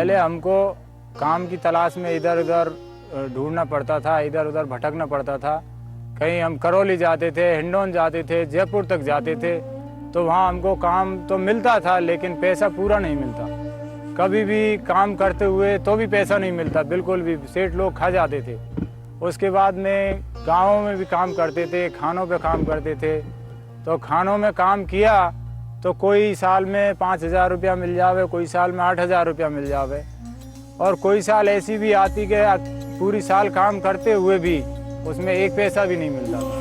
पहले हमको काम की तलाश में इधर उधर ढूंढना पड़ता था, इधर उधर भटकना पड़ता था। कहीं हम करौली जाते थे, हिंडौन जाते थे, जयपुर तक जाते थे, तो वहाँ हमको काम तो मिलता था लेकिन पैसा पूरा नहीं मिलता। कभी भी काम करते हुए तो भी पैसा नहीं मिलता, बिल्कुल भी। सेठ लोग खा जाते थे। उसके बाद में गाँवों में भी काम करते थे, खानों पे काम करते थे। तो खानों में काम किया तो कोई साल में 5,000 रुपया मिल जावे, कोई साल में 8,000 रुपया मिल जावे, और कोई साल ऐसी भी आती कि पूरी साल काम करते हुए भी उसमें एक पैसा भी नहीं मिलता था।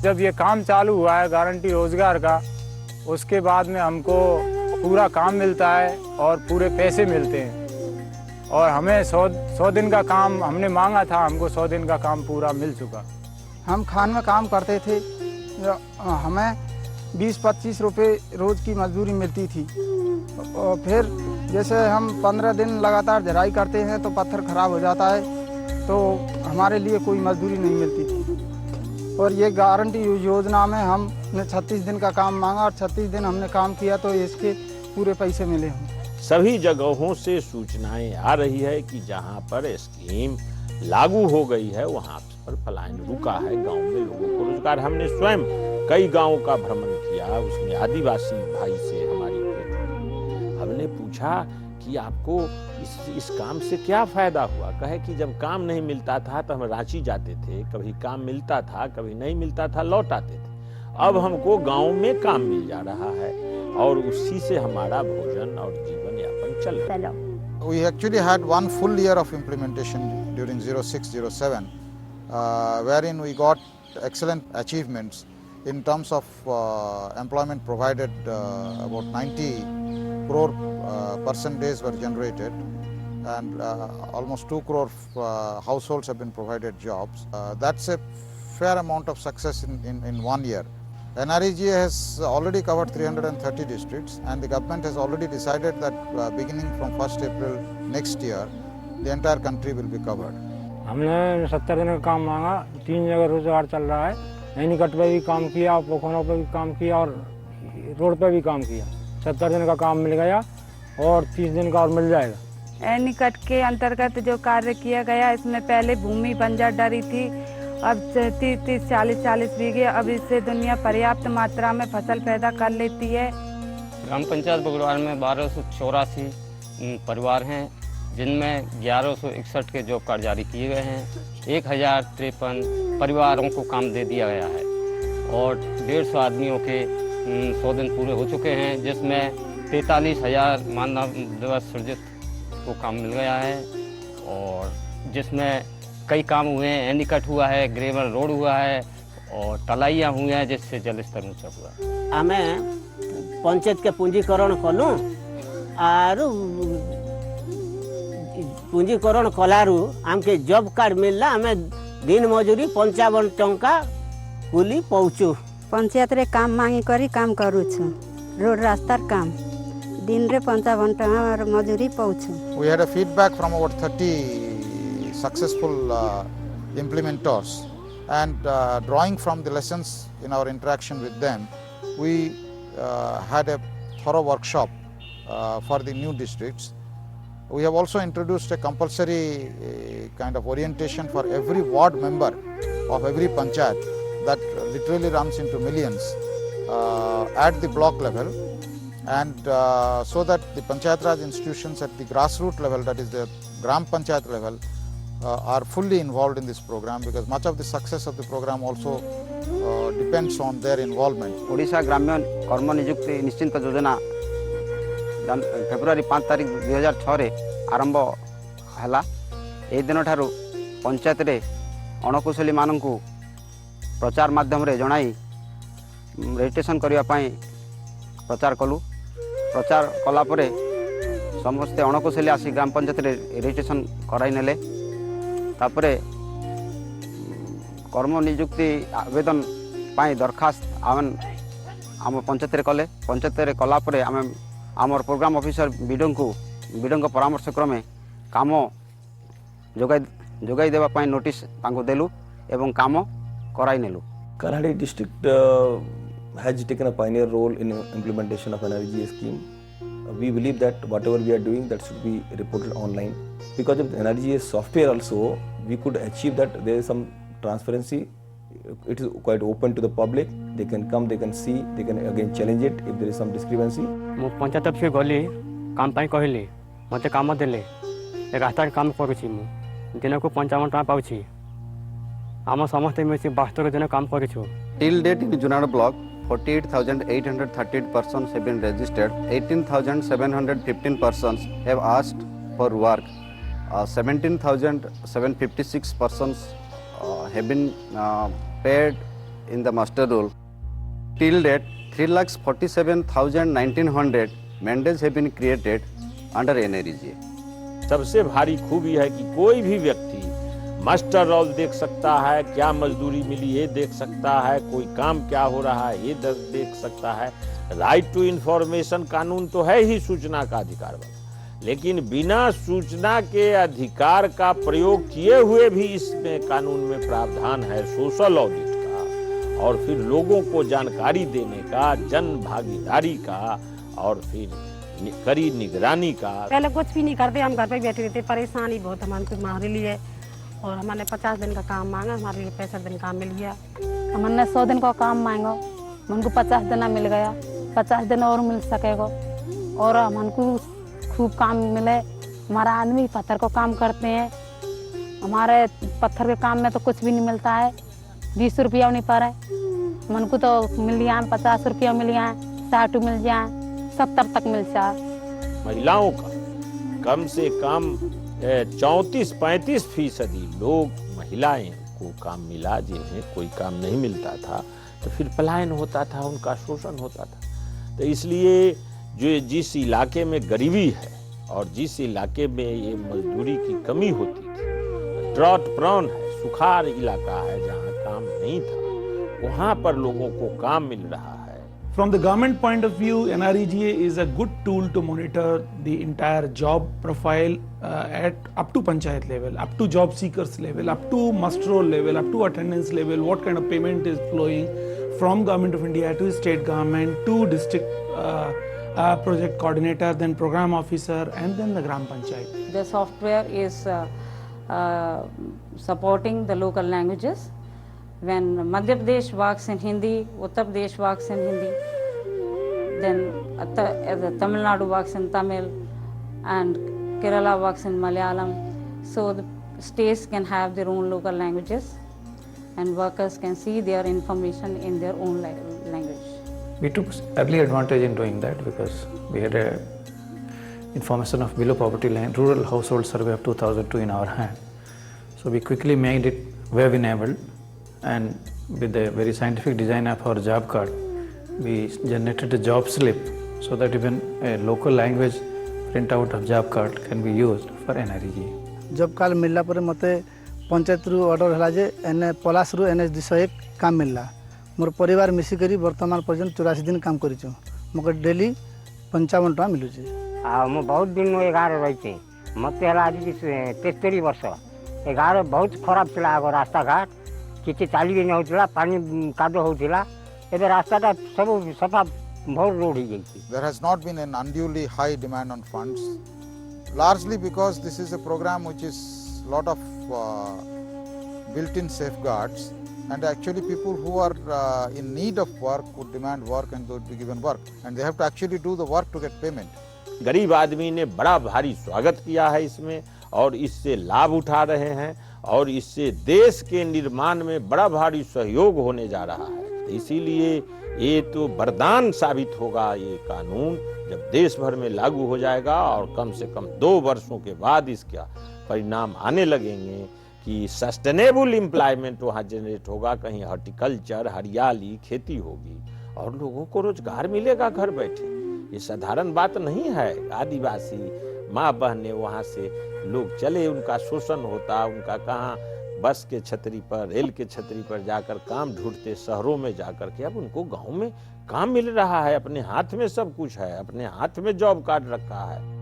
जब ये काम चालू हुआ है गारंटी रोजगार का, उसके बाद में हमको पूरा काम मिलता है और पूरे पैसे मिलते हैं। और हमें 100 दिन का काम हमने मांगा था, हमको 100 दिन का काम पूरा मिल चुका। हम खान में काम करते थे, हमें 20-25 रुपये रोज़ की मजदूरी मिलती थी। और फिर जैसे हम 15 दिन लगातार झराई करते हैं तो पत्थर खराब हो जाता है, तो हमारे लिए कोई मजदूरी नहीं मिलती थी। और ये गारंटी योजना में हमने 36 दिन का काम मांगा और 36 दिन हमने काम किया तो इसके पूरे पैसे मिले हैं। सभी जगहों से सूचनाएं आ रही है कि जहां पर स्कीम लागू हो गई है वहां पर पलायन रुका है, गांव में लोगों को रोजगार। हमने स्वयं कई गांवों का भ्रमण किया, उसमें आदिवासी भाई से हमारी भेंट हुई। हमने पूछा कि आपको इस काम से क्या फायदा हुआ। कहे कि जब काम नहीं मिलता था तो हम रांची जाते थे, कभी काम मिलता था, कभी नहीं मिलता था, लौट आते थे। अब हमको गांव में काम मिल जा रहा है और उसी से हमारा भोजन और जीवन यापन चल रहा है। We actually had one full year of implementation during 06-07, wherein we got excellent achievements in terms of employment provided. About 90 crore person days were generated, and almost 2 crore households have been provided jobs. That's a fair amount of success in 1 year. NREGA has already covered 330 districts, and the government has already decided that beginning from 1st April next year, the entire country will be covered. हमने 70 दिन का काम मांगा, 3 जगह रोजगार चल रहा है। नैनीकट पे भी काम किया, पोखरों पे भी काम किया और रोड पे भी काम किया। 70 दिन का काम मिल गया और 30 दिन का और मिल जाएगा। एनीकट के अंतर्गत जो कार्य किया गया, इसमें पहले भूमि बंजर डरी थी, अब 30-30, 40-40 बीघे, अब इससे दुनिया पर्याप्त मात्रा में फसल पैदा कर लेती है। ग्राम पंचायत बगड़वार में 1284 परिवार हैं, जिनमें 1161 के जॉब कार्ड जारी किए गए हैं। 1053 परिवारों को काम दे दिया गया है और 150 आदमियों के 100 दिन पूरे हो चुके हैं, जिसमें 43,000 मानव दिवस सृजित को काम मिल गया है और जिसमें कई काम हुए हैं। एनीकट हुआ है, ग्रेवल रोड हुआ है और तलाइयाँ हुई हैं, जिससे जल स्तर ऊँचा हुआ। हमें पंचायत के पूंजीकरण कलु आरु पूंजीकरण कलारू आमके जॉब कार्ड मिलला। हमें दिन मजूरी 55 टंका कुली पहुँचू। पंचायत रे काम मांगी करी काम करू छु, रोड रास्तार काम दिन रे 55 टंका मजूरी पहुँचू। We had a feedback from about 30 successful implementers, and drawing from the lessons in our interaction with them, we had a thorough workshop for the new districts. We have also introduced a compulsory kind of orientation for every ward member of every panchayat that literally runs into millions at the block level, and so that the Panchayat Raj institutions at the grassroots level, that is the Gram Panchayat level, are fully involved in this program, because much of the success of the program also depends on their involvement. Odisha ग्राम्य कर्म नियुक्ति निश्चिंत योजना February 5 तारिख 2006 रे आरंभ हैला। ए दिन ठारू पंचायत रे अणकुशली मानकु प्रचार माध्यम रे जणाई रजिस्ट्रेशन करिया पई प्रचार कलु। प्रचार कला परे समस्ते अणकुशली आसी ग्राम पंचायत रे रजिस्ट्रेशन कराई नेले। तापरे कर्म नियुक्ति आवेदन पाई दरखास्त आम पंचायत रे कले पंचायत रे कला परे आम आमर प्रोग्राम ऑफिसर बीडों परामर्श क्रमे काम जोगाई देवा पाई नोटिस तांको देलु एवं काम कराई नेलु। Kalarhadi district has taken a pioneer role in implementation of NREGA scheme. We believe that whatever we are doing, that should be reported online. Because of the NREGA software also, we could achieve that there is some transparency. It is quite open to the public. They can come, they can see, they can again challenge it if there is some discrepancy. मु panchayat office गली काम पाई कहली मते काम देले ए रास्ता काम करूची मु दिन को 55 टका पाउची आम समस्त मिसी 72 दिन काम करिछु। Till date in Junad block, 48,838 persons have been registered. 18,715 persons have asked for work. 17,756 persons have been paid in the master roll. Till date, 3,47,1900 mandates have been created under NREGA. सबसे भारी खूबी है कि कोई भी व्यक्ति मास्टर रोल देख सकता है, क्या मजदूरी मिली ये देख सकता है, कोई काम क्या हो रहा है ये देख सकता है। राइट टू इंफॉर्मेशन कानून तो है ही सूचना का अधिकार वाला, लेकिन बिना सूचना के अधिकार का प्रयोग किए हुए भी इसमें कानून में प्रावधान है सोशल ऑडिट का, और फिर लोगों को जानकारी देने का, जन भागीदारी का, और फिर कड़ी निगरानी का। पहले कुछ भी नहीं करते, हम घर पे बैठे रहते, परेशानी बहुत हमारे लिए, और हमने 50 दिन का काम मांगा, हमारे लिए 65 दिन काम मिल गया। हमने 100 दिन का काम मांगा, हमको 50 दिन मिल गया, 50 दिन और मिल सकेगा, और हमको खूब काम मिले। हमारा आदमी पत्थर को काम करते हैं, हमारे पत्थर के काम में तो कुछ भी नहीं मिलता है, 20 रुपया नहीं पा रहे, हमको तो मिल जाए 50 रुपया मिल जाए, 60 मिल जाए, 70 तक मिल जाए। महिलाओं का कम से कम 34-35% लोग महिलाएं को काम मिला, जिन्हें कोई काम नहीं मिलता था तो फिर पलायन होता था, उनका शोषण होता था। तो इसलिए जो जिस इलाके में गरीबी है और जिस इलाके में ये मजदूरी की कमी होती थी, ड्रॉट प्रोन है, सुखाड़ इलाका है जहाँ काम नहीं था, वहाँ पर लोगों को काम मिल रहा है। From the government point of view, NREGA is a good tool to monitor the entire job profile at up to panchayat level, up to job seekers level, up to muster roll level, up to attendance level, what kind of payment is flowing from Government of India to state government to district project coordinator, then program officer, and then the Gram Panchayat. The software is supporting the local languages. When Madhya Pradesh works in Hindi, Uttar Pradesh works in Hindi, then Tamil Nadu works in Tamil, and Kerala works in Malayalam. So the states can have their own local languages, and workers can see their information in their own language. We took early advantage in doing that because we had a information of below poverty line, rural household survey of 2002 in our hand. So we quickly made it web-enabled, and with the very scientific design of our job card, we generated a job slip so that even a local language printout of job card can be used for NREGA. Job card मिलला पर मते पंचायत रु order हला जे N पलास रु NH 201 काम मिलला। मोर परिवार मिसी करी वर्तमान पर्यंत 84 दिन काम करिछु, मके डेली 55 टका मिलुछि। आ मो बहुत दिन ए गार रहिते, मते हला आज 73 वर्ष। ए गार बहुत खराब छला, आगो रास्ता घाट किछि चाली भी नहीं होतला, पानी कादो होतला, एबे रास्ता सब सफा बहुत रोड ही गई। There has not been an unduly high demand on funds, largely because this is a program which is lot of built-in safeguards, and actually people who are in need of work would demand work and they would be given work, and they have to actually do the work to get payment. गरीब आदमी ने बड़ा भारी स्वागत किया है इसमें, और इससे लाभ उठा रहे हैं, और इससे देश के निर्माण में बड़ा भारी सहयोग होने जा रहा है। इसीलिए ये तो वरदान साबित होगा ये कानून जब देश भर में लागू हो जाएगा, और कम से कम 2 वर्षों के बाद इसका परिणाम आने लगेंगे कि सस्टेनेबल एम्प्लॉयमेंट वहाँ जनरेट होगा, कहीं हॉर्टिकल्चर, हरियाली, खेती होगी और लोगों को रोजगार मिलेगा घर बैठे। ये साधारण बात नहीं है। आदिवासी माँ बहनें वहाँ से लोग चले, उनका शोषण होता, उनका कहाँ बस के छतरी पर, रेल के छतरी पर जाकर काम ढूंढते, शहरों में जाकर के। अब उनको गांव में काम मिल रहा है, अपने हाथ में सब कुछ है, अपने हाथ में जॉब कार्ड रखा है।